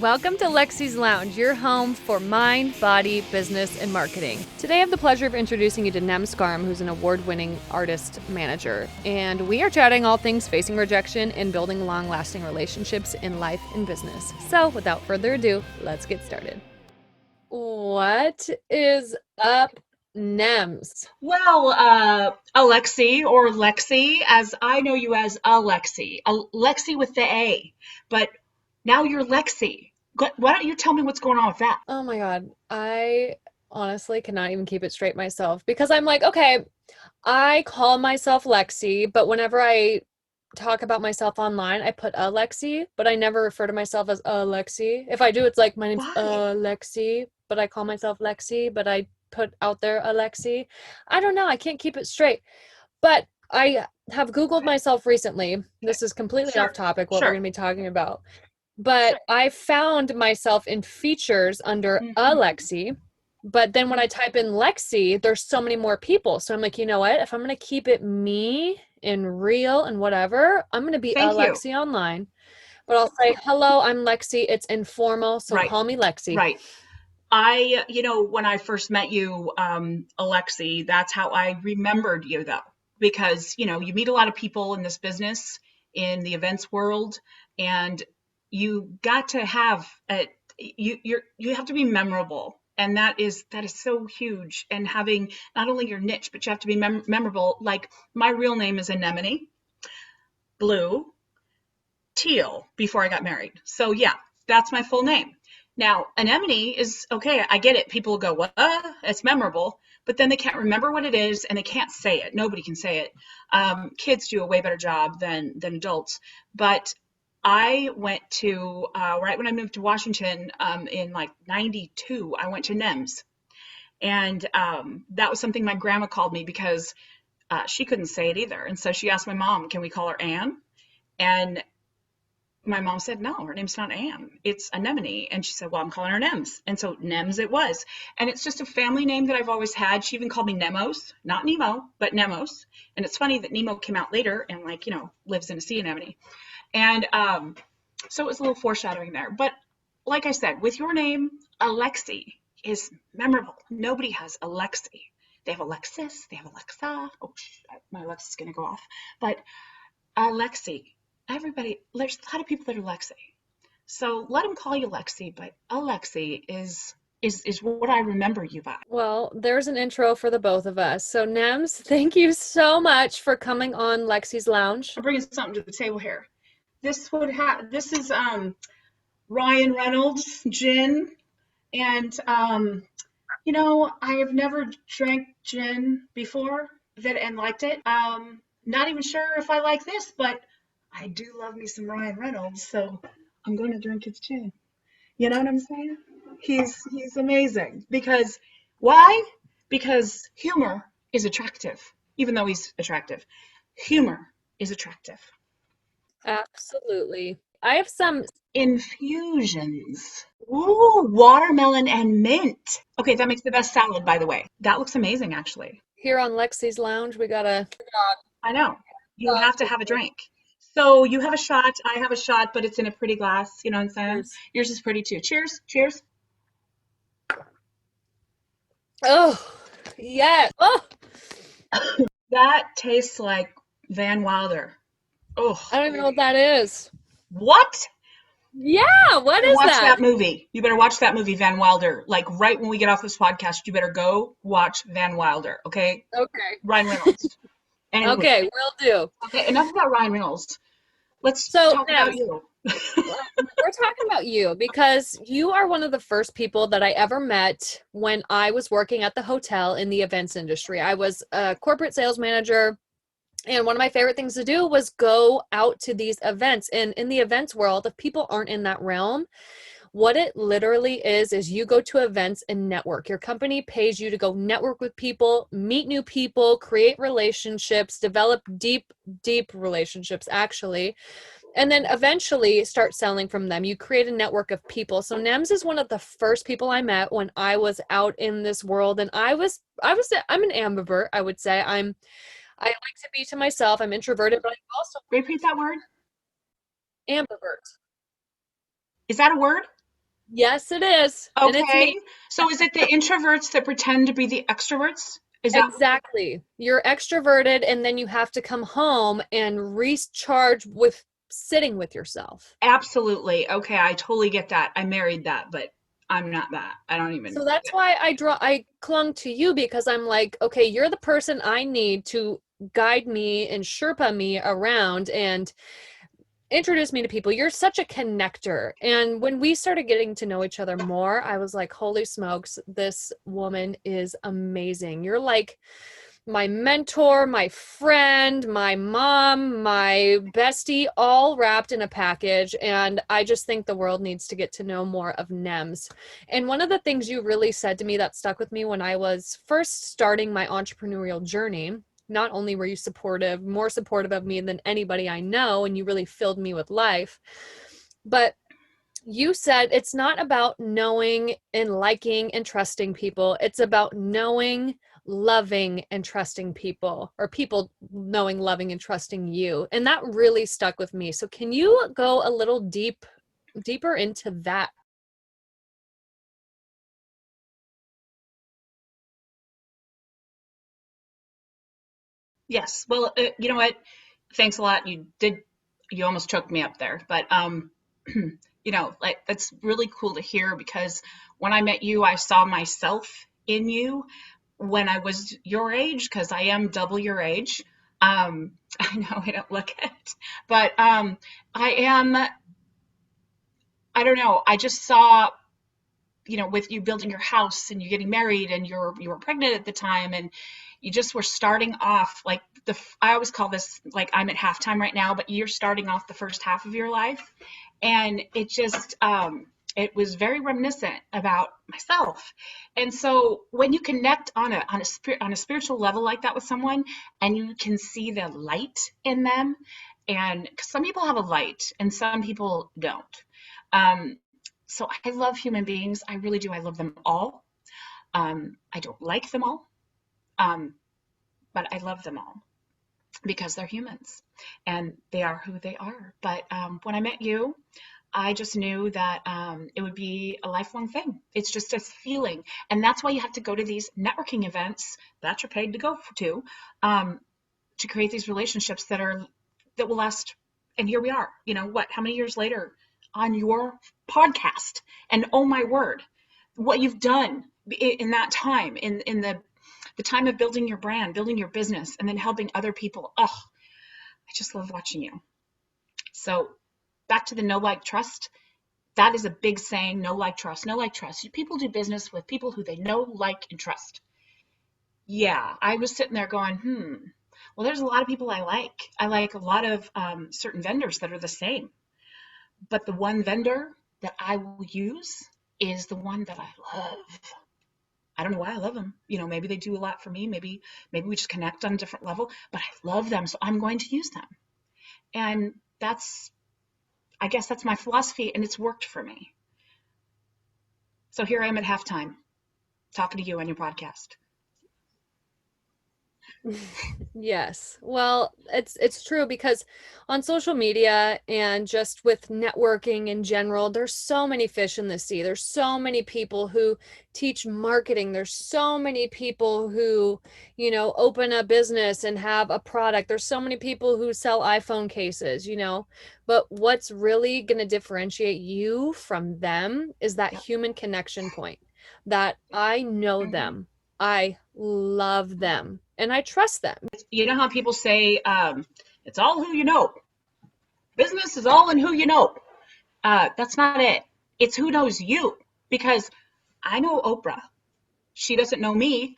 Welcome to Lexi's Lounge, your home for mind, body, business, and marketing. Today I have the pleasure of introducing you to Nems, Scarim, who's an award-winning artist manager. And we are chatting all things facing rejection and building long-lasting relationships in life and business. So without further ado, let's get started. What is up, Nems? Well, Alexi or Lexi, as I know you as Alexi, Lexi with the A, but now you're Lexi. Why don't you tell me what's going on with that? Oh my God. I honestly cannot even keep it straight myself because I'm like, okay, I call myself Lexi, but whenever I talk about myself online, I put Alexi, but I never refer to myself as Lexi. If I do, it's like my name's Why? Lexi, but I call myself Lexi, but I put out there Alexi. I don't know. I can't keep it straight. But I have Googled Okay, myself recently. okay, This is completely off sure, topic, what we're sure. going to be talking about. But I found myself in features under Hmm. Alexi. But then when I type in Lexi, there's so many more people. So I'm like, you know what? If I'm going to keep it me and real and whatever, I'm going to be Thank you. Alexi online. But I'll say, hello, I'm Lexi. It's informal. So Right, call me Lexi. right. When I first met you, Alexi, that's how I remembered you, though, because, you meet a lot of people in this business, in the events world, and you got to have you have to be memorable, and that is so huge. And having not only your niche, but you have to be memorable. Like my real name is Anemone Blue Teal before I got married. So yeah, that's my full name. Now, anemone is okay. I get it. People go, "What? It's memorable," but then they can't remember what it is, and they can't say it. Nobody can say it. Kids do a way better job than adults. But I went to right when I moved to Washington in like '92. I went to Nems, and that was something my grandma called me because she couldn't say it either, and so she asked my mom, "Can we call her Ann?" And my mom said, no, her name's not Anne. It's Anemone. And she said, well, I'm calling her Nems. And so Nems it was. And it's just a family name that I've always had. She even called me Nemos, not Nemo, but Nemos. And it's funny that Nemo came out later and, like, lives in a sea anemone. And so it was a little foreshadowing there. But like I said, with your name, Alexi is memorable. Nobody has Alexi. They have Alexis, they have Alexa. Oh, my Alexa's going to go off. But Alexi, there's a lot of people that are Lexi. So let them call you Lexi, but Alexi is what I remember you by. Well, there's an intro for the both of us. So Nems, thank you so much for coming on Lexi's Lounge. I'm bringing something to the table here. This is Ryan Reynolds gin, and I have never drank gin before and liked it. Not even sure if I like this, but I do love me some Ryan Reynolds, so I'm going to drink his gin. You know what I'm saying? He's amazing because why? Because humor is attractive. Even though he's attractive, humor is attractive. Absolutely. I have some. Infusions. Ooh, watermelon and mint. Okay, that makes the best salad, by the way. That looks amazing, actually. Here on Lexi's Lounge, we got a I know. You have to have a drink. So you have a shot, I have a shot, but it's in a pretty glass. You know what I'm saying? cheers. Yours is pretty too. Cheers. Cheers. Oh, yes. Oh, That tastes like Van Wilder. Oh, I don't even know what that is. what? Yeah, what is Watch that? that movie. You better watch that movie, Van Wilder. Like right when we get off this podcast, you better go watch Van Wilder, okay? Okay. Ryan Reynolds. Anyway, Okay, will do. okay, enough about Ryan Reynolds. Let's So, talk about Nems, you. we're talking about you because you are one of the first people that I ever met when I was working at the hotel in the events industry. I was a corporate sales manager. And one of my favorite things to do was go out to these events. And in the events world, if people aren't in that realm, what it literally is you go to events and network. Your company pays you to go network with people, meet new people, create relationships, develop deep, deep relationships, actually, and then eventually start selling from them. You create a network of people. So Nems is one of the first people I met when I was out in this world. And I'm an ambivert, I would say. I like to be to myself. I'm introverted, but I'm also Repeat that word. ambivert. Is that a word? Yes, it is. And it's Okay. me. So is it the introverts that pretend to be the extroverts? Is that Exactly. You're extroverted and then you have to come home and recharge with sitting with yourself. absolutely? Okay, I totally get that. I married that, but I'm not that. I don't even. So that's why I clung to you because I'm like, okay, you're the person I need to guide me and Sherpa me around and introduce me to people. You're such a connector. And when we started getting to know each other more, I was like, holy smokes, this woman is amazing. You're like my mentor, my friend, my mom, my bestie, all wrapped in a package. And I just think the world needs to get to know more of NEMS. And one of the things you really said to me that stuck with me when I was first starting my entrepreneurial journey, not only were you supportive, more supportive of me than anybody I know, and you really filled me with life, but you said it's not about knowing and liking and trusting people. It's about knowing, loving, and trusting people, or people knowing, loving, and trusting you. And that really stuck with me. So can you go a little deeper into that? Yes. Well, you know what? Thanks a lot. You did. You almost choked me up there, but like that's really cool to hear because when I met you, I saw myself in you when I was your age, because I am double your age. I know I don't look it, but I am. I don't know. I just saw, with you building your house and you getting married and you were pregnant at the time and you just were starting off like I always call this like I'm at halftime right now, but you're starting off the first half of your life. And it just, it was very reminiscent about myself. And so when you connect on a spiritual level like that with someone and you can see the light in them, and 'cause some people have a light and some people don't. Um, so I love human beings. I really do. I love them all. I don't like them all, um, but I love them all because they're humans and they are who they are. But when I met you, I just knew that it would be a lifelong thing. It's just a feeling. And that's why you have to go to these networking events that you're paid to go um, to create these relationships that will last. And here we are, how many years later on your podcast? And oh my word, what you've done in that time, in the time of building your brand, building your business, and then helping other people. Oh, I just love watching you. So back to the know, like, trust. That is a big saying: know, like, trust. Know, like, trust. People do business with people who they know, like, and trust. Yeah, I was sitting there going, well, there's a lot of people I like. I like a lot of certain vendors that are the same. But the one vendor that I will use is the one that I love. I don't know why I love them. Maybe they do a lot for me. Maybe we just connect on a different level, but I love them, so I'm going to use them. And I guess that's my philosophy, and it's worked for me. So here I am at halftime talking to you on your podcast. Yes. Well, it's true because on social media and just with networking in general, there's so many fish in the sea. There's so many people who teach marketing. There's so many people who, open a business and have a product. There's so many people who sell iPhone cases. But what's really going to differentiate you from them is that Yeah. human connection point that I know Mm-hmm. them. I love them and I trust them. You know how people say, it's all who you know. Business is all in who you know. That's not it. It's who knows you. Because I know Oprah. She doesn't know me.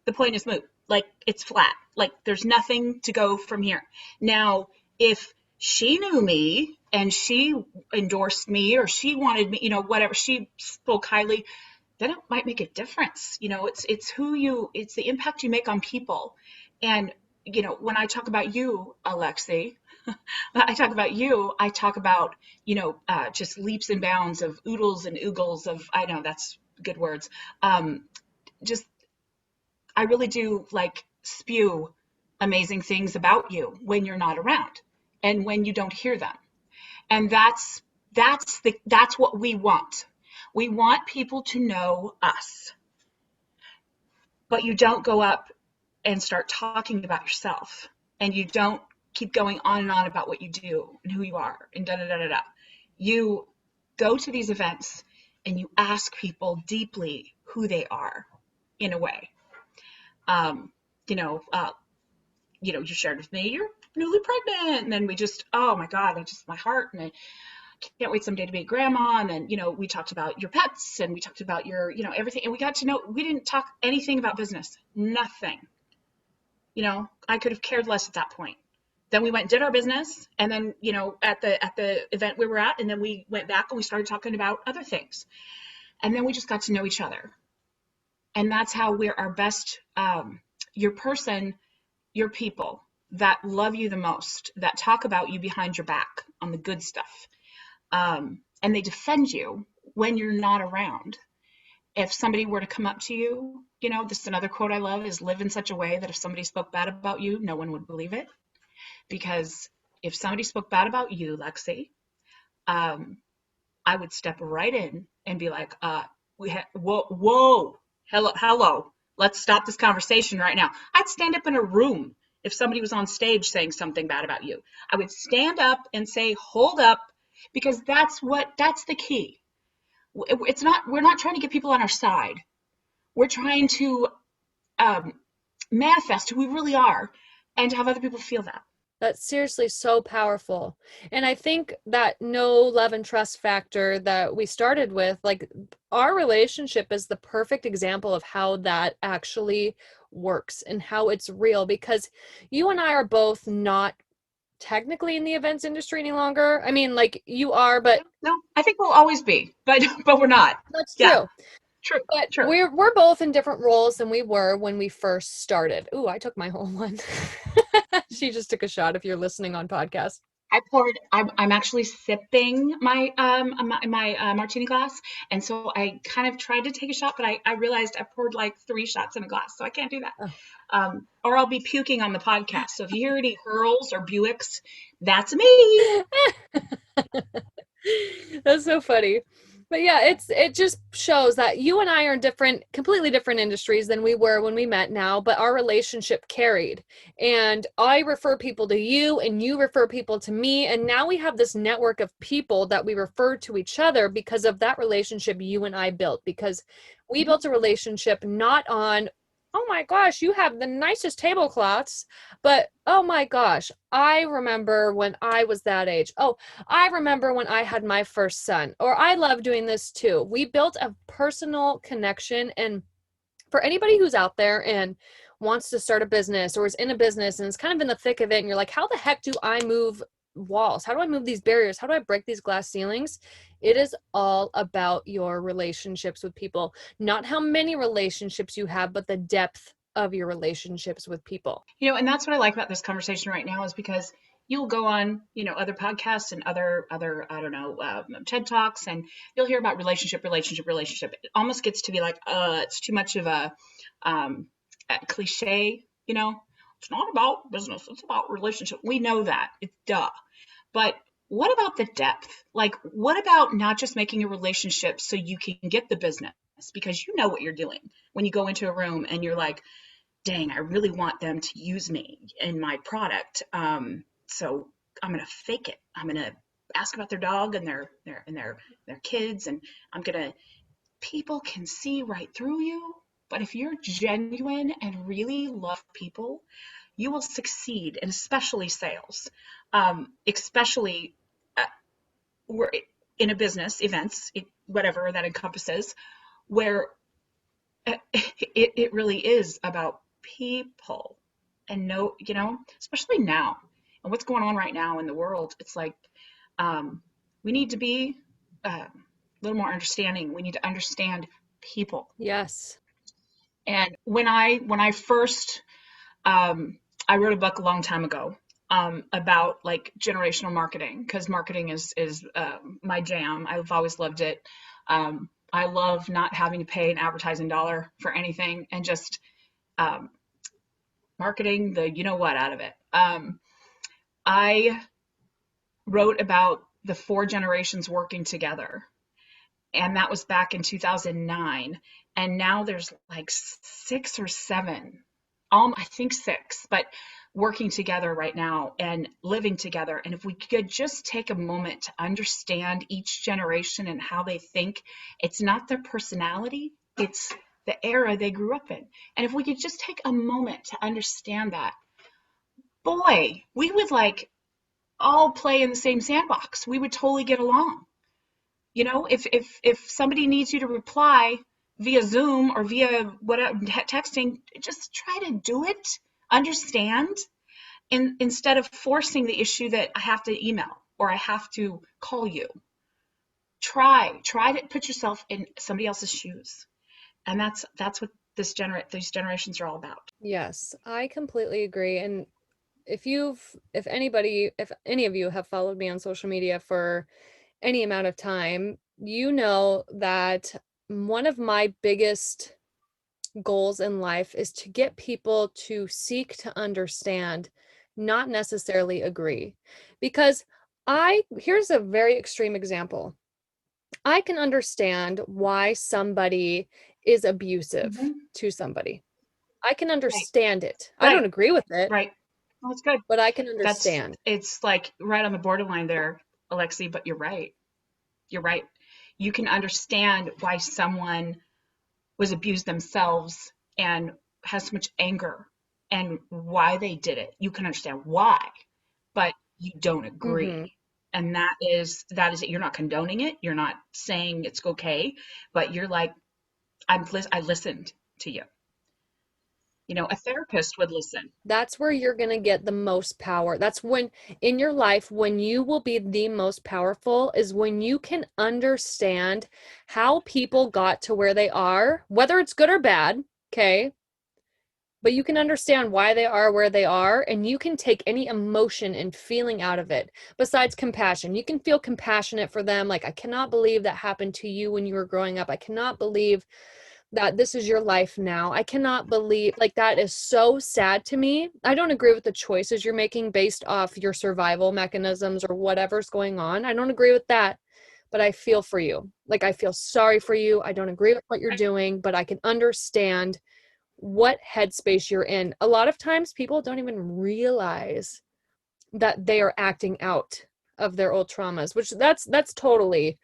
The point is moot. Like, it's flat. Like, there's nothing to go from here. Now, if she knew me and she endorsed me or she wanted me, whatever, she spoke highly, then it might make a difference. It's the impact you make on people. And, when I talk about you, Alexi, I talk about, just leaps and bounds of oodles and oogles of, I know that's good words. Just I really do like spew amazing things about you when you're not around and when you don't hear them. And that's what we want. We want people to know us, but you don't go up and start talking about yourself, and you don't keep going on and on about what you do and who you are and da da da da da. You go to these events and you ask people deeply who they are in a way. Um, you know, uh, you shared with me you're newly pregnant, and then we just, oh my God, my heart, and I can't wait someday to be a grandma. And then, we talked about your pets, and we talked about your, everything, and we got to know. We didn't talk anything about business, nothing. I could have cared less at that point. Then we went and did our business, and then, at the event we were at, and then we went back and we started talking about other things, and then we just got to know each other. And that's how we're our best. Your person, your people that love you the most, that talk about you behind your back on the good stuff, and they defend you when you're not around. If somebody were to come up to you, this is another quote I love, is live in such a way that if somebody spoke bad about you, no one would believe it. Because if somebody spoke bad about you, Lexi, I would step right in and be like, whoa, hello, let's stop this conversation right now. I'd stand up in a room if somebody was on stage saying something bad about you. I would stand up and say, hold up, because that's the key. We're not trying to get people on our side. We're trying to manifest who we really are and to have other people feel that. That's seriously so powerful. And I think that know, love, and trust factor that we started with, like, our relationship is the perfect example of how that actually works and how it's real, because you and I are both not technically in the events industry any longer. I mean, like, you are, but no, I think we'll always be, but we're not. That's true. Yeah. True. But True. we're both in different roles than we were when we first started. Ooh, I took my whole one. She just took a shot if you're listening on podcast. I'm actually sipping my martini glass, and so I kind of tried to take a shot, but I realized I poured like 3 shots in a glass, so I can't do that. Oh. Or I'll be puking on the podcast. So if you hear any hurls or Buicks, that's me. That's so funny. But yeah, it just shows that you and I are in completely different industries than we were when we met now, but our relationship carried. And I refer people to you and you refer people to me. And now we have this network of people that we refer to each other because of that relationship you and I built. Because we built a relationship not on, oh my gosh, you have the nicest tablecloths, but oh my gosh, I remember when I was that age. Oh, I remember when I had my first son, or I love doing this too. We built a personal connection. And for anybody who's out there and wants to start a business or is in a business and is kind of in the thick of it, and you're like, how the heck do I move walls? How do I move these barriers? How do I break these glass ceilings? It is all about your relationships with people, not how many relationships you have, but the depth of your relationships with people. And that's what I like about this conversation right now, is because you'll go on, other podcasts and other, I don't know, TED Talks, and you'll hear about relationship. It almost gets to be like, it's too much of a cliche, It's not about business, it's about relationship. We know that, it's duh. But what about the depth? Like, what about not just making a relationship so you can get the business, because you know what you're doing when you go into a room and you're like, dang, I really want them to use me in my product. So I'm going to fake it. I'm going to ask about their dog and their kids. And people can see right through you. But if you're genuine and really love people, you will succeed, and especially sales, especially we're in a business, events, whatever that encompasses, where it really is about people. And especially now and what's going on right now in the world, it's like we need to be a little more understanding. We need to understand people. Yes. And when I first I wrote a book a long time ago about like generational marketing, because marketing is my jam. I've always loved it. I love not having to pay an advertising dollar for anything, and just marketing the what out of it. I wrote about the four generations working together. And that was back in 2009. And now there's like six or seven, I think six, but working together right now and living together. And if we could just take a moment to understand each generation and how they think, it's not their personality, it's the era they grew up in. And if we could just take a moment to understand that, boy, we would like all play in the same sandbox. We would totally get along. You know, if somebody needs you to reply via Zoom or via whatever texting, just try to do it, understand, and instead of forcing the issue that I have to email or I have to call you. Try to put yourself in somebody else's shoes. And that's what these generations are all about. Yes, I completely agree. And if any of you have followed me on social media for any amount of time, you know that one of my biggest goals in life is to get people to seek to understand, not necessarily agree. Because here's a very extreme example. I can understand why somebody is abusive Hmm. to somebody. I can Right, understand it. I right, don't agree with it, right. Well, that's good. but I can That's understand. it's like right on the borderline there, Alexi, but you're right. You're right. You can understand why someone was abused themselves and has so much anger and why they did it. You can understand why, but you don't Hmm. agree. And that is it. You're not condoning it. You're not saying it's okay, but you're like, I listened to you. You know, a therapist would listen. That's where you're going to get the most power. That's when in your life, when you will be the most powerful, is when you can understand how people got to where they are, whether it's good or bad. Okay. But you can understand why they are where they are, and you can take any emotion and feeling out of it. Besides compassion, you can feel compassionate for them. Like, I cannot believe that happened to you when you were growing up. I cannot believe that this is your life now. I cannot believe, like, that is so sad to me. I don't agree with the choices you're making based off your survival mechanisms or whatever's going on. I don't agree with that, but I feel for you. Like, I feel sorry for you. I don't agree with what you're doing, but I can understand what headspace you're in. A lot of times people don't even realize that they are acting out of their old traumas, which that's totally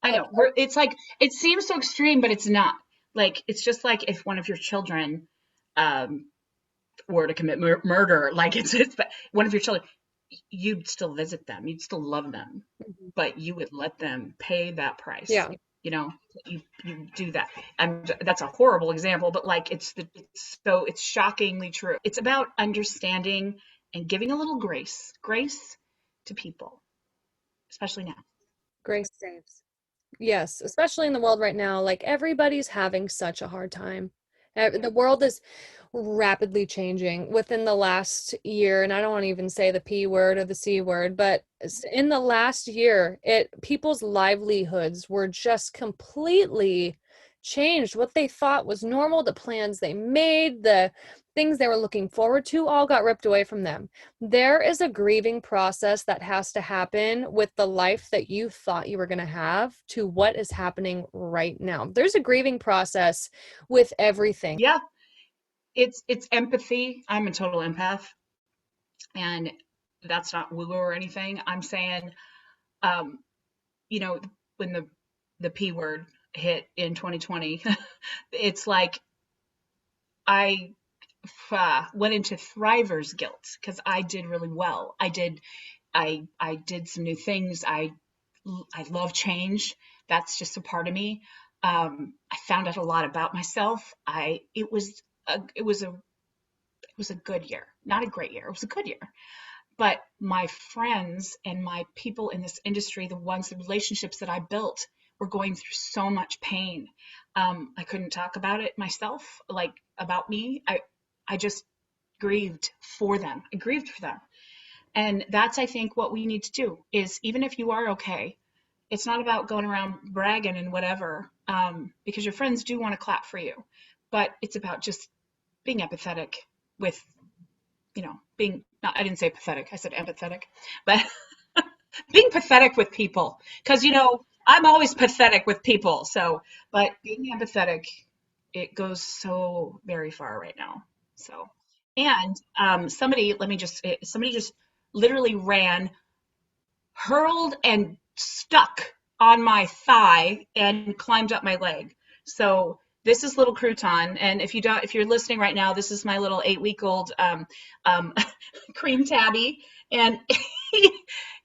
I know. It's like it seems so extreme, but it's not. Like it's just like if one of your children um were to commit murder, like it's one of your children, you'd still visit them, you'd still love them, but you would let them pay that price. yeah. You know, you do that. And that's a horrible example, but like it's shockingly true. It's about understanding and giving a little grace to people, especially now. Grace saves. Yes, especially in the world right now, like everybody's having such a hard time. The world is rapidly changing within the last year, and I don't want to even say the P word or the C word, but in the last year, people's livelihoods were just completely changed. What they thought was normal, the plans they made, the things they were looking forward to, all got ripped away from them. There is a grieving process that has to happen with the life that you thought you were going to have to what is happening right now. There's a grieving process with everything. Yeah, it's empathy. I'm a total empath, and that's not woo or anything. I'm saying, um, you know, when the P word hit in 2020, it's like I went into thriver's guilt because I did really well. I did some new things. I love change. That's just a part of me. I found out a lot about myself. It was a good year, not a great year. It was a good year. But my friends and my people in this industry, the relationships that I built, were going through so much pain. I couldn't talk about it myself, like about me. I just grieved for them. I grieved for them. And that's, I think, what we need to do is even if you are okay, it's not about going around bragging and whatever, because your friends do want to clap for you. But it's about just being empathetic with, being, not, I didn't say pathetic, I said empathetic, but being pathetic with people, because I'm always pathetic with people. So, but being empathetic, it goes so very far right now. So, and somebody just literally ran, hurled, and stuck on my thigh and climbed up my leg. So this is little Crouton, and if you're listening right now, this is my little 8-week-old um, cream tabby, and he,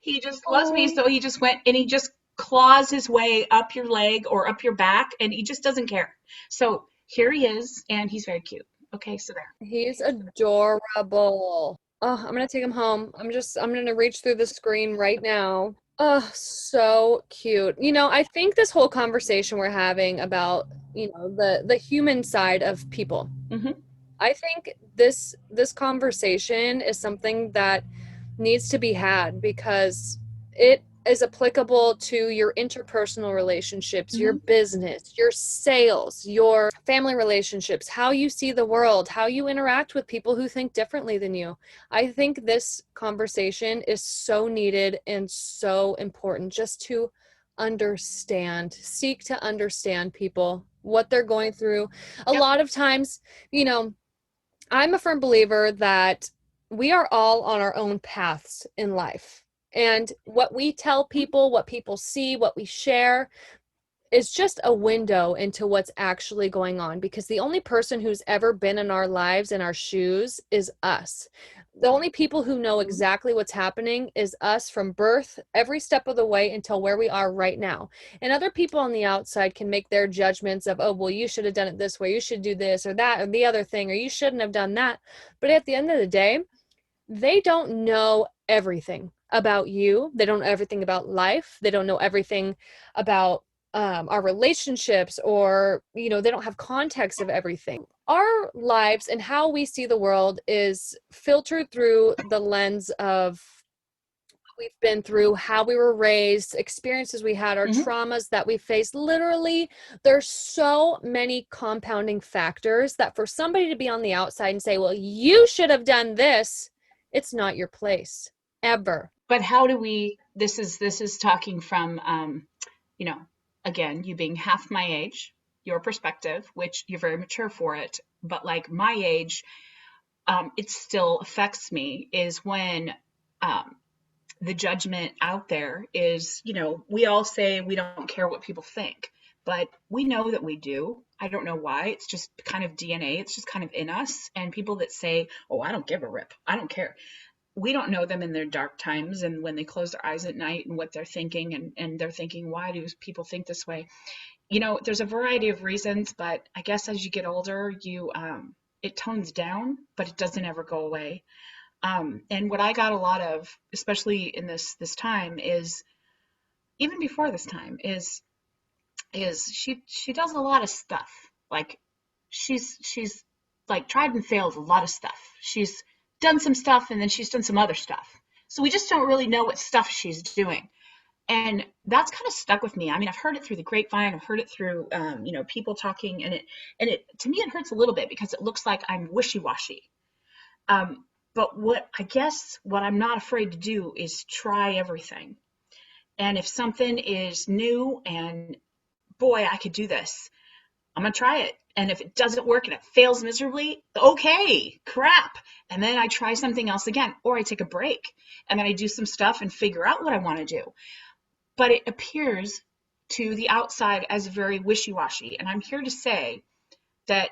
he just loves me, Oh, so he just went and he just claws his way up your leg or up your back, and he just doesn't care. So here he is, and he's very cute. Okay, so there. he's adorable. Oh, I'm gonna take him home. I'm gonna reach through the screen right now. Oh, so cute. I think this whole conversation we're having about, the human side of people. Hmm. I think this conversation is something that needs to be had because it is applicable to your interpersonal relationships, your Hmm. business, your sales, your family relationships, how you see the world, how you interact with people who think differently than you. I think this conversation is so needed and so important just to seek to understand people, what they're going through. A Yep. lot of times, you know, I'm a firm believer that we are all on our own paths in life. And what we tell people, what people see, what we share is just a window into what's actually going on because the only person who's ever been in our lives in our shoes is us. The only people who know Mhm. exactly what's happening is us from birth, every step of the way until where we are right now. And other people on the outside can make their judgments of, oh, well, you should have done it this way, you should do this or that or the other thing, or you shouldn't have done that. But at the end of the day, they don't know everything about you. They don't know everything about life. They don't know everything about our relationships, or, they don't have context of everything. Our lives and how we see the world is filtered through the lens of what we've been through, how we were raised, experiences we had, our Hmm. traumas that we faced. Literally, there's so many compounding factors that for somebody to be on the outside and say, well, you should have done this, it's not your place ever. But how do we? This is talking from, you know, again, you being half my age, your perspective, which you're very mature for it, but like my age, it still affects me. Is when um, the judgment out there is, we all say we don't care what people think, but we know that we do. I don't know why. It's just kind of DNA. It's just kind of in us. And people that say, "Oh, I don't give a rip. I don't care." We don't know them in their dark times and when they close their eyes at night and what they're thinking, and they're thinking, why do people think this way? There's a variety of reasons, but I guess as you get older, it tones down, but it doesn't ever go away. And what I got a lot of, especially in this time, is even before this time, is she does a lot of stuff. Like she's like tried and failed a lot of stuff. She's done some stuff and then she's done some other stuff. So we just don't really know what stuff she's doing. And that's kind of stuck with me. I mean, I've heard it through the grapevine. I've heard it through, people talking, and it to me it hurts a little bit because it looks like I'm wishy-washy. Um, but what I'm not afraid to do is try everything. And if something is new and boy, I could do this, I'm gonna try it. And if it doesn't work and it fails miserably, okay, crap. And then I try something else again, or I take a break and then I do some stuff and figure out what I want to do. But it appears to the outside as very wishy washy. And I'm here to say that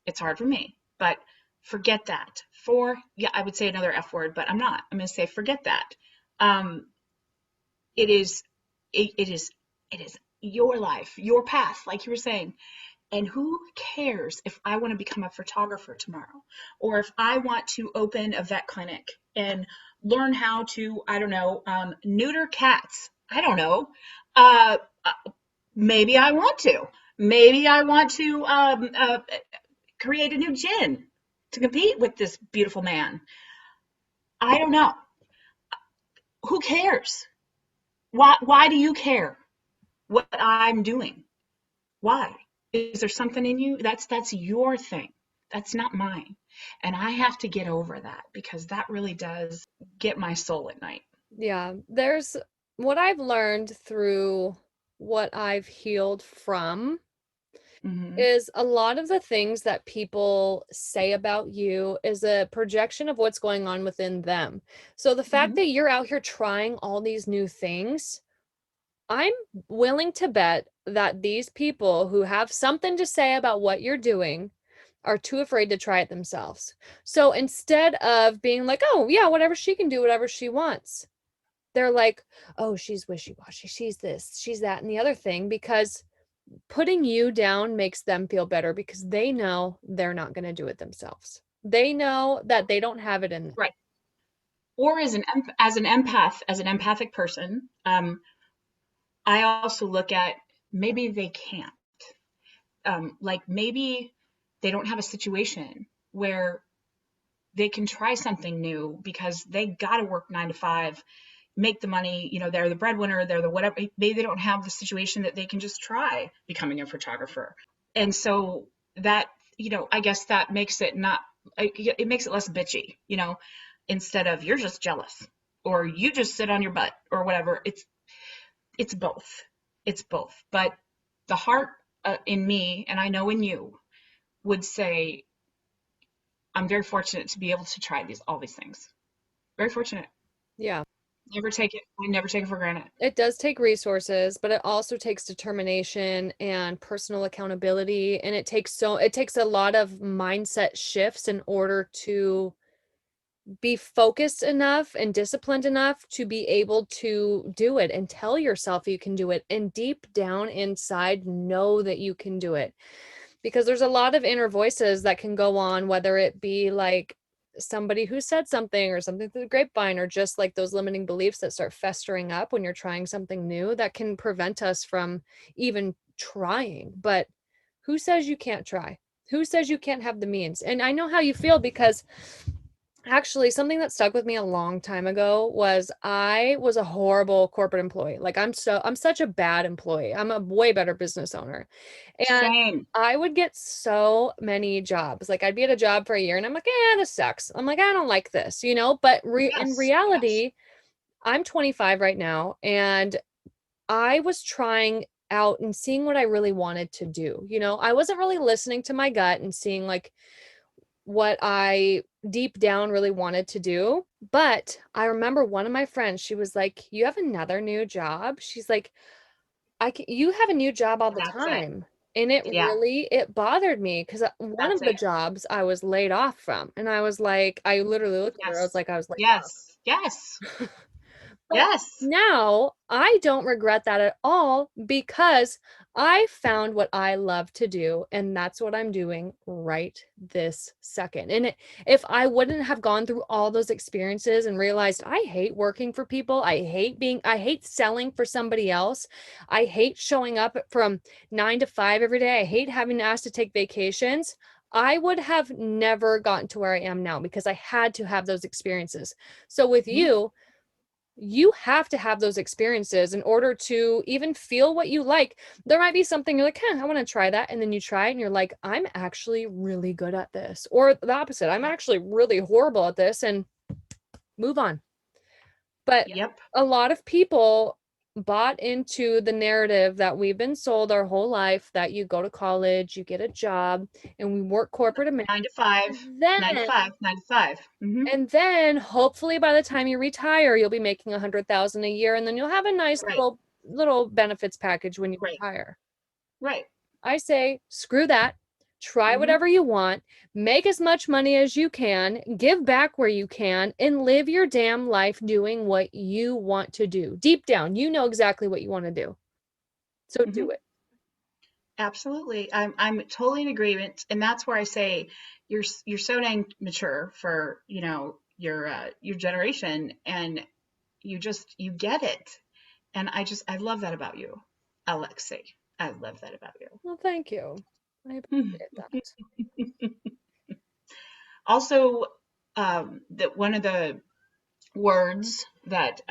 it's hard for me, but forget that. Yeah, I would say another F word, but I'm not. I'm going to say forget that. Um, it is, it is, it is your life, your path, like you were saying. And who cares if I want to become a photographer tomorrow, or if I want to open a vet clinic and learn how to, I don't know, neuter cats. I don't know. Uh, Maybe I want to. Maybe I want to create a new gin to compete with this beautiful man. I don't know. Who cares? Why do you care what I'm doing? Why? Is there something in you? That's your thing. That's not mine. And I have to get over that because that really does get my soul at night. Yeah, there's what I've learned through what I've healed from Hmm. is a lot of the things that people say about you is a projection of what's going on within them. So the fact Hmm. that you're out here trying all these new things, I'm willing to bet that these people who have something to say about what you're doing are too afraid to try it themselves. So instead of being like, oh, yeah, whatever, she can do whatever she wants, they're like, oh, she's wishy washy. She's this, she's that, and the other thing, because putting you down makes them feel better because they know they're not going to do it themselves. They know that they don't have it in them. Right. Or as an empath, as an empathic person, I also look at maybe they can't. Like maybe they don't have a situation where they can try something new because they got to work 9 to 5, make the money. They're the breadwinner, they're the whatever. Maybe they don't have the situation that they can just try becoming a photographer. And so that, I guess that makes it not, it makes it less bitchy, instead of you're just jealous or you just sit on your butt or whatever. It's both. It's both. But the heart in me, and I know in you, would say, I'm very fortunate to be able to try all these things. Very fortunate. Yeah. I never take it for granted. It does take resources, but it also takes determination and personal accountability. And it takes a lot of mindset shifts in order to be focused enough and disciplined enough to be able to do it and tell yourself you can do it. And deep down inside, know that you can do it. Because there's a lot of inner voices that can go on, whether it be like somebody who said something or something through the grapevine, or just like those limiting beliefs that start festering up when you're trying something new that can prevent us from even trying. But who says you can't try? Who says you can't have the means? And I know how you feel because actually, something that stuck with me a long time ago was I was a horrible corporate employee. Like I'm such a bad employee. I'm a way better business owner. And Same. I would get so many jobs. Like I'd be at a job for a year and I'm like, this sucks. I'm like, I don't like this, But in Yes. Yes. reality, I'm 25 right now and I was trying out and seeing what I really wanted to do. I wasn't really listening to my gut and seeing like what I deep down really wanted to do. But I remember one of my friends, she was like, "You have another new job?" She's like, you have a new job all the That's it. time." And Yeah. it bothered me because one That's of the it. jobs I was laid off from. And I was like, I literally looked at her, Yes. I was laid off. Yes. Yes. But Yes. now I don't regret that at all because I found what I love to do, and that's what I'm doing right this second. And if I wouldn't have gone through all those experiences and realized I hate working for people, I hate selling for somebody else, I hate showing up from 9 to 5 every day, I hate having to ask to take vacations. I would have never gotten to where I am now because I had to have those experiences. So with Mhm. you have to have those experiences in order to even feel what you like. There might be something you're like, I want to try that. And then you try it and you're like, I'm actually really good at this. Or the opposite, I'm Yep. actually really horrible at this, and move on. But Yep. a lot of people bought into the narrative that we've been sold our whole life, that you go to college, you get a job, and we work corporate America. 9 to 5. And 9 to 5. 9 to 5. hopefully by the time you retire, you'll be making 100,000 a year, and then you'll have a nice Right. little benefits package when you Right. retire. Right. I say, screw that. Try Hmm. whatever you want, make as much money as you can, give back where you can, and live your damn life doing what you want to do. Deep down, you know exactly what you want to do. So do Hmm. it. Absolutely. I'm totally in agreement, and that's where I say you're so dang mature for your generation, and you get it, and I love that about you, Alexei. I love that about Well, thank you. I you. appreciate that. Also, that one of the words that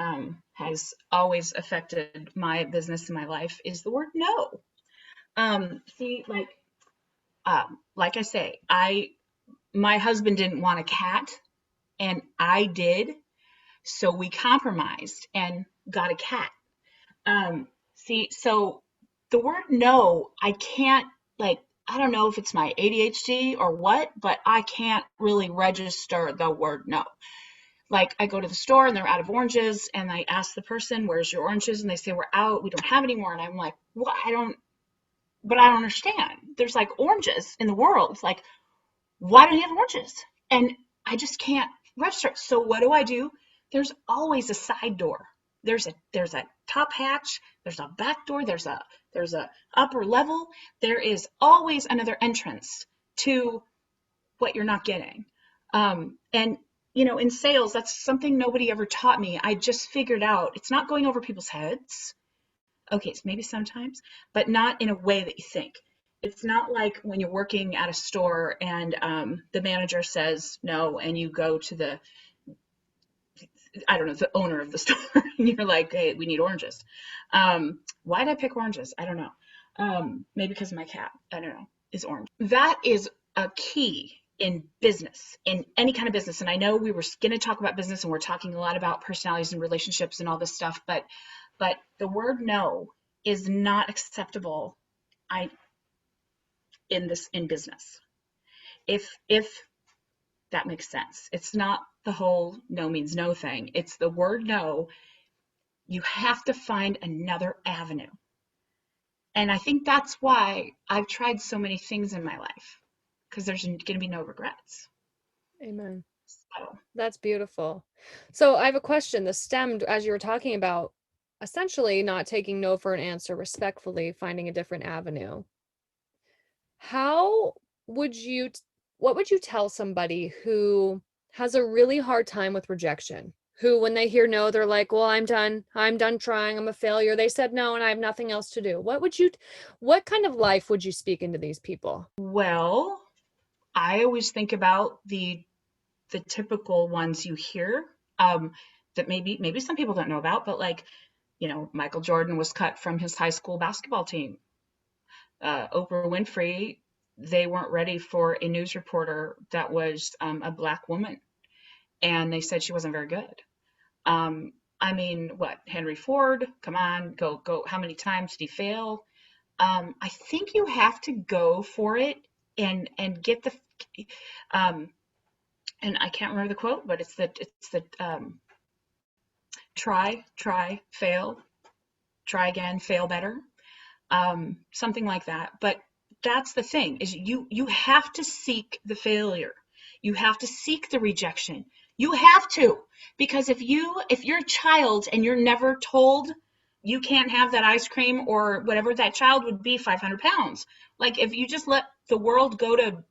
has always affected my business and my life is the word no. See, like I say, my husband didn't want a cat, and I did. So we compromised and got a cat. See, so the word no, I can't, like, I don't know if it's my ADHD or what, but I can't really register the word no. Like, I go to the store and they're out of oranges, and I ask the person, "Where's your oranges?" And they say, "We're out. We don't have any more." And I'm like, "What? But I don't understand. There's like oranges in the world. Like, why don't you have oranges?" And I just can't register. So what do? There's always a side door. There's a top hatch, there's a back door, there's a upper level. There is always another entrance to what you're not getting. And in sales, that's something nobody ever taught me. I just figured out it's not going over people's heads. Okay, so maybe sometimes, but not in a way that you think. It's not like when you're working at a store and the manager says no, and you go to I don't know, the owner of the store, and you're like, "Hey, we need oranges." Why did I pick oranges? I don't know. Maybe because my cat, I don't know, is orange. That is a key in business, in any kind of business. And I know we were going to talk about business, and we're talking a lot about personalities and relationships and all this stuff, but the word no is not acceptable in business. If that makes sense. It's not the whole no means no thing. It's the word no. You have to find another avenue. And I think that's why I've tried so many things in my life, because there's going to be no regrets. Amen. So, That's beautiful. So I have a question. This stemmed as you were talking about essentially not taking no for an answer, respectfully finding a different avenue. How would you, what would you tell somebody who has a really hard time with rejection? Who, when they hear no, they're like, well, I'm done. I'm done trying. I'm a failure. They said no, and I have nothing else to do. What kind of life would you speak into these people? well, I always think about the typical ones you hear, that maybe some people don't know about, but like, Michael Jordan was cut from his high school basketball team. Oprah Winfrey, they weren't ready for a news reporter that was a Black woman, and they said she wasn't very good. I mean, what, Henry Ford? Come on, go. How many times did he fail? I think you have to go for it and get the. Um, and I can't remember the quote, but it's the try, fail, try again, fail better, something like that. But that's the thing, is you have to seek the failure. You have to seek the rejection. You have to, because if you're a child and you're never told you can't have that ice cream or whatever, that child would be 500 pounds. Like, if you just let the world go to,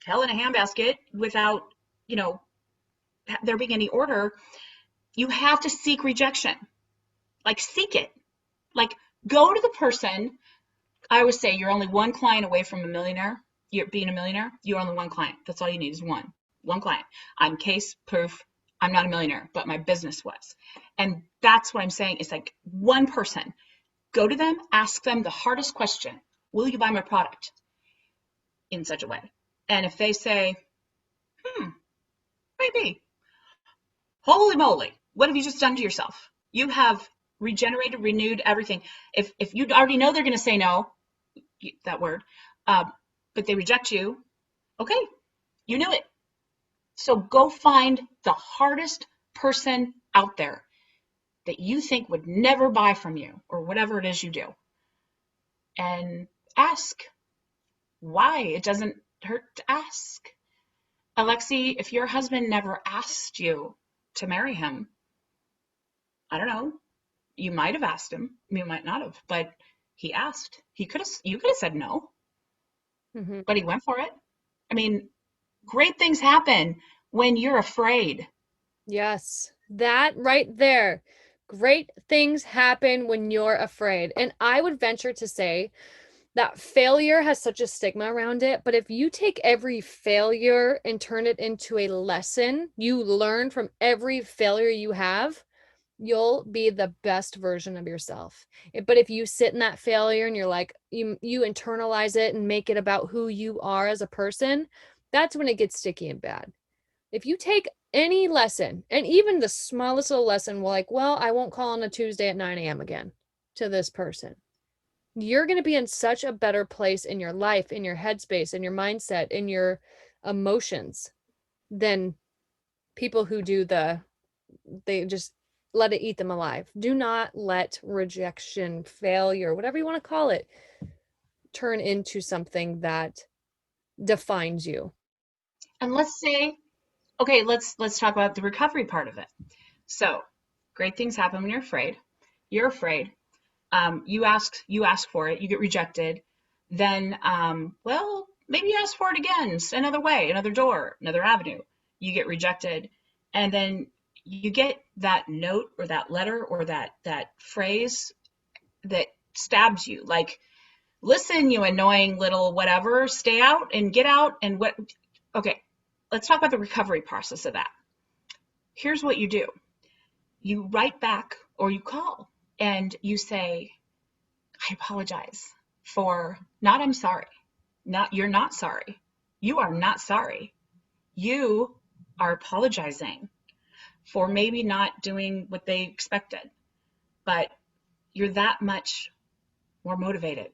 hell in a handbasket without, you know, there being any order, you have to seek rejection. Like, seek it. Like, go to the person. I always say you're only one client away from a millionaire. You're being a millionaire. You're only one client. That's all you need is one client. I'm case proof. I'm not a millionaire, but my business was. And that's what I'm saying. It's like one person. Go to them, ask them the hardest question. Will you buy my product? In such a way. And if they say, maybe. Holy moly, what have you just done to yourself? You have regenerated, renewed everything. If you already know they're going to say no, that word, but they reject you, okay, you knew it. So go find the hardest person out there that you think would never buy from you, or whatever it is you do, and ask why. It doesn't hurt to ask. Alexi, if your husband never asked you to marry him, I don't know, you might have asked him, you might not have, but he asked. You could have said no, Mm-hmm. but he went for it. I mean, great things happen when you're afraid. Yes, that right there. Great things happen when you're afraid. And I would venture to say that failure has such a stigma around it. But if you take every failure and turn it into a lesson, you learn from every failure you have, you'll be the best version of yourself. But if you sit in that failure and you're like, you internalize it and make it about who you are as a person, that's when it gets sticky and bad. If you take any lesson, and even the smallest little lesson, like, well, I won't call on a Tuesday at 9 a.m. again to this person, you're going to be in such a better place in your life, in your headspace, in your mindset, in your emotions than people who they just let it eat them alive. Do not let rejection, failure, whatever you want to call it, turn into something that defines you. And let's say, okay, let's talk about the recovery part of it. So, great things happen when you're afraid. You're afraid. You ask for it. You get rejected. Then, well, maybe you ask for it again. It's another way, another door, another avenue. You get rejected, and then you get that note or that letter or that phrase that stabs you. Like, listen, you annoying little whatever, stay out and get out and what. Okay, let's talk about the recovery process of that. Here's what you do. You write back or you call and you say, I apologize for not, I'm sorry. Not, you're not sorry. You are not sorry. You are apologizing for maybe not doing what they expected, but you're that much more motivated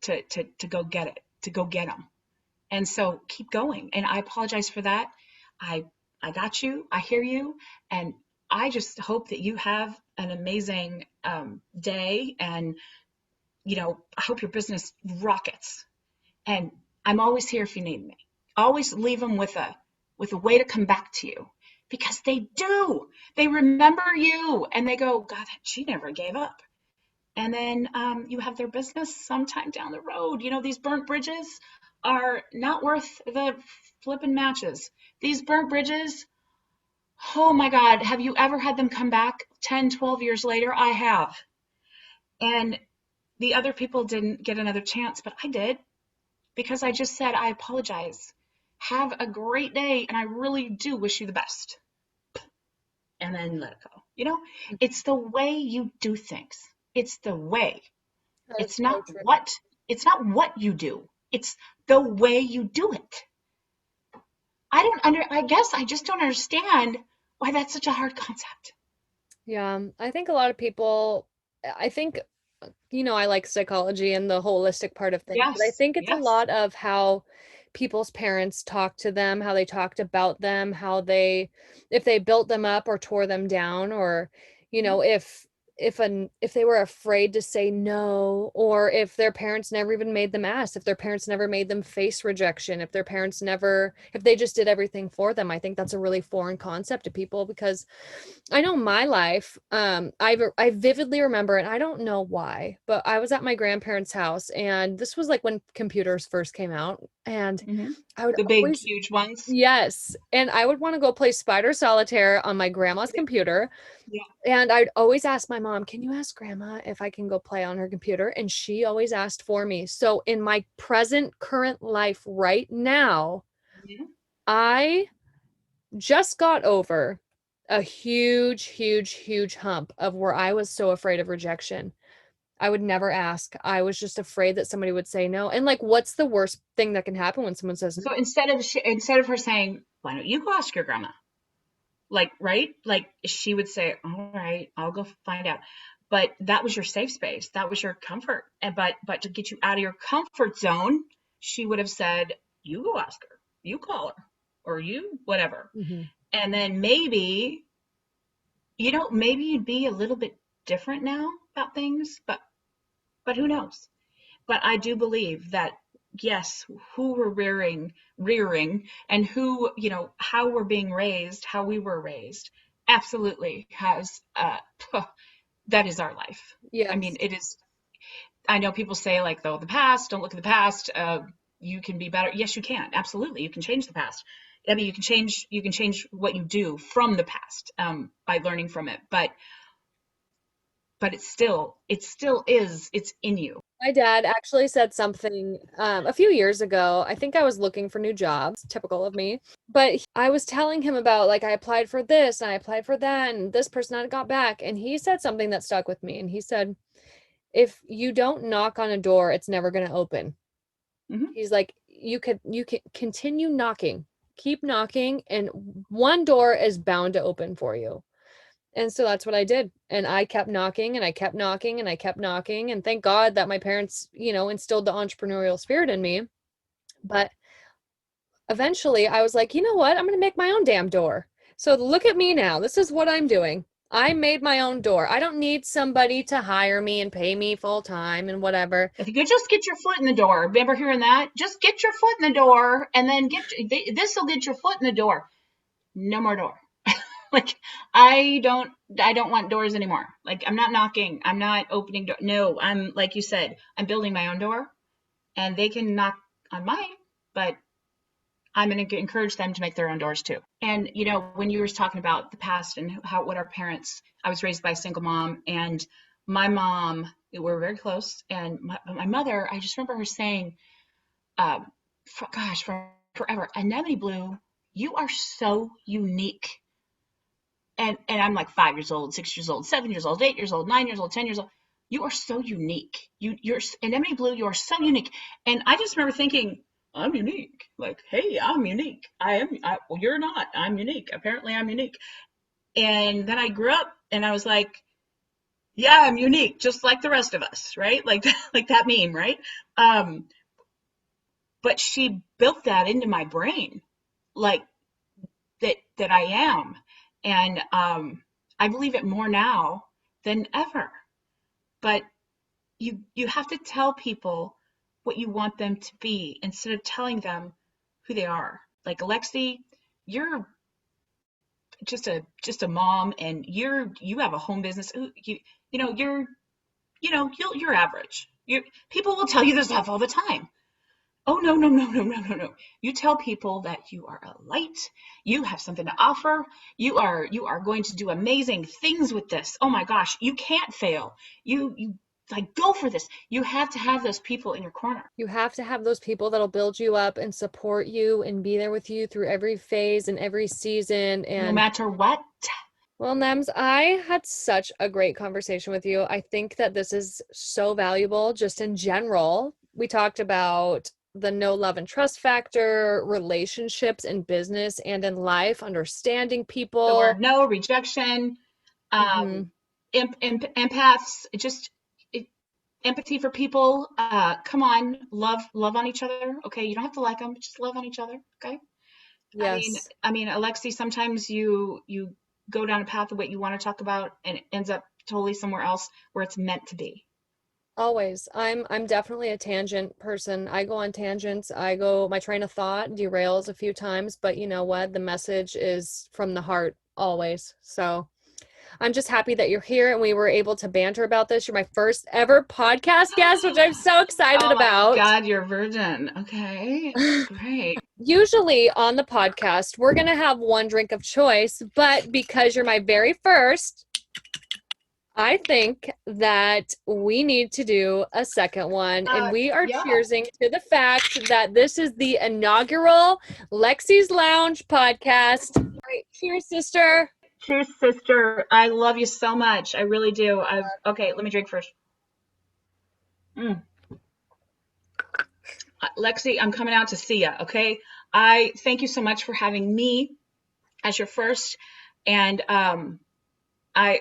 to go get it, to go get them. And so keep going. And I apologize for that. I I got you. I hear you. And I just hope that you have an amazing day. And, I hope your business rockets. And I'm always here if you need me. Always leave them with a way to come back to you because they do. They remember you and they go, God, she never gave up. And then you have their business sometime down the road. These burnt bridges are not worth the flipping matches. These burnt bridges, oh my God, have you ever had them come back 10, 12 years later? I have. And the other people didn't get another chance, but I did because I just said, I apologize. Have a great day. And I really do wish you the best. And then let it go. It's the way you do things. It's the way. That is It's so not true. what you do. It's the way you do it. I guess I just don't understand why that's such a hard concept. Yeah, I think a lot of people, I think, I like psychology and the holistic part of things, but I Yes, think it's a yes. lot of how people's parents talk to them, how they talked about them, if they built them up or tore them down, or, Mhm. if they were afraid to say no, or if their parents never even made them ask, if their parents never made them face rejection, if they just did everything for them. I think that's a really foreign concept to people because I know my life, I vividly remember, and I don't know why, but I was at my grandparents' house, and this was like when computers first came out, and Mhm. I would The big, always, huge ones. yes, and I would want to go play Spider Solitaire on my grandma's Yeah, computer, yeah. and I'd always ask my mom, "Can you ask grandma if I can go play on her computer?" And she always asked for me. So in my current life right now, Mhm. I just got over a huge, huge, huge hump of where I was so afraid of rejection. I would never ask. I was just afraid that somebody would say no. And like, what's the worst thing that can happen when someone says So no? instead of her saying, "Why don't you go ask your grandma?" Like, right? Like she would say, "All right, I'll go find out." But that was your safe space. That was your comfort. And but to get you out of your comfort zone, she would have said, "You go ask her. You call her, or you whatever." Mhm. And then maybe you'd be a little bit different now about things, but who knows? But I do believe that yes, who we're rearing, and how we're being raised, how we were raised, absolutely has that is our life. I mean, Yes. it is. I know people say like, though the past, don't look at the past. You can be better. Yes, you can. Absolutely, you can change the past. I mean, you can change what you do from the past by learning from it. But it's in you. My dad actually said something a few years ago. I think I was looking for new jobs, typical of me. But I was telling him about, like, I applied for this and I applied for that, and this person had got back. And he said something that stuck with me. And he said, if you don't knock on a door, it's never going to open. Hmm. He's like, you could continue knocking. keep knocking, and one door is bound to open for you. And so that's what I did. And I kept knocking and I kept knocking and I kept knocking. And thank God that my parents, instilled the entrepreneurial spirit in me. But eventually I was like, you know what? I'm going to make my own damn door. So look at me now. This is what I'm doing. I made my own door. I don't need somebody to hire me and pay me full time and whatever. If you could just get your foot in the door, remember hearing that? Just get your foot in the door, and then this will get your foot in the door. No more door. Like I don't want doors anymore. Like I'm not knocking. I'm not opening door. No, I'm like you said, I'm building my own door, and they can knock on mine, but I'm going to encourage them to make their own doors too. And when you were talking about the past and what our parents, I was raised by a single mom, and my mom, we were very close, and my mother, I just remember her saying, for forever, Anemone Blue, you are so unique. And I'm like 5 years old, 6 years old, 7 years old, 8 years old, 9 years old, 10 years old. You are so unique. You're Anemone Blue. You are so unique. And I just remember thinking, I'm unique. Like, hey, I'm unique. Well, you're not. I'm unique. Apparently, I'm unique. And then I grew up, and I was like, yeah, I'm unique, just like the rest of us, right? Like that meme, right? But she built that into my brain, like that I am. And I believe it more now than ever. But you have to tell people what you want them to be instead of telling them who they are. Like Alexi, you're just a mom, and you have a home business. You're average. People will tell you this stuff all the time. Oh, no, no, no, no, no, no, no. You tell people that you are a light. You have something to offer. You are going to do amazing things with this. Oh my gosh, you can't fail. You like go for this. You have to have those people in your corner. You have to have those people that'll build you up and support you and be there with you through every phase and every season. No And matter what. well, Nems, I had such a great conversation with you. I think that this is so valuable just in general. We talked about the no love and trust factor, relationships in business and in life, understanding The people. word no, rejection, Mhm. empaths, just empathy for people. Come on, love on each other. Okay, you don't have to like them, just love on each other. Okay. Yes. I mean, Alexi, sometimes you go down a path of what you want to talk about, and it ends up totally somewhere else where it's meant to be. Always. I'm definitely a tangent person. I go on tangents. My train of thought derails a few times, but you know what? The message is from the heart always. So I'm just happy that you're here and we were able to banter about this. You're my first ever podcast guest, which I'm so excited Oh my about. God, you're a virgin. Okay, great. Usually on the podcast, we're going to have one drink of choice, but because you're my very first, I think that we need to do a second one, and we are Yeah. cheersing to the fact that this is the inaugural Lexi's Lounge podcast. All right, cheers, sister. Cheers, sister. I love you so much. I really do. Okay, let me drink first. Mm. Lexi, I'm coming out to see you. Okay. I thank you so much for having me as your first, and I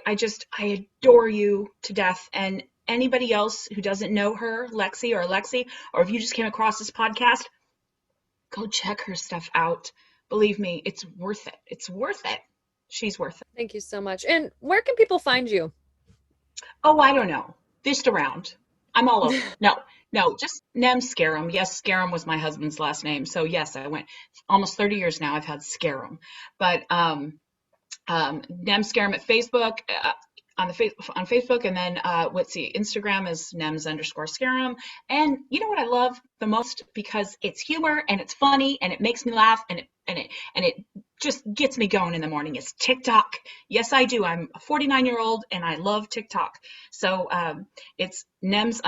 adore you to death. And anybody else who doesn't know her, Lexi or Alexi, or if you just came across this podcast, go check her stuff out. Believe me, it's worth it. It's worth it. She's worth it. Thank you so much. And where can people find you? Oh, I don't know. Just around. I'm all over. No, just Nems Scarim. Yes, Scarim was my husband's last name. So yes, I went almost 30 years now. I've had Scarim, but Nems Scarim at Facebook, on Facebook, and then let's see, Instagram is Nems_Scarim. And you know what I love the most, because it's humor and it's funny and it makes me laugh, and it just gets me going in the morning. It's TikTok. Yes, I do. I'm a 49-year-old and I love TikTok. So it's Nems_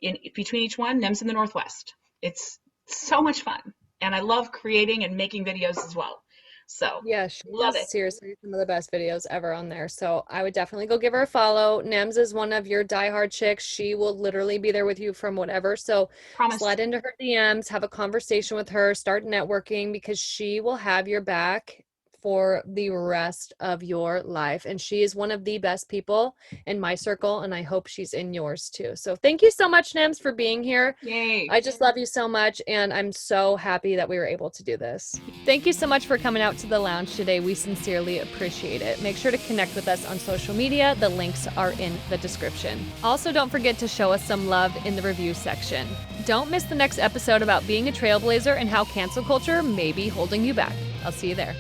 in between each one, Nems in the Northwest. It's so much fun, and I love creating and making videos as well. So Yeah, she love has it. seriously some of the best videos ever on there. So I would definitely go give her a follow. Nems is one of your diehard chicks. She will literally be there with you from whatever. So Promise. slide into her DMs, have a conversation with her, start networking because she will have your back for the rest of your life. And she is one of the best people in my circle, and I hope she's in yours too. So thank you so much, Nems, for being here. Yay. I just love you so much, and I'm so happy that we were able to do this. Thank you so much for coming out to the lounge today. We sincerely appreciate it. Make sure to connect with us on social media. The links are in the description. Also, don't forget to show us some love in the review section. Don't miss the next episode about being a trailblazer and how cancel culture may be holding you back. I'll see you there.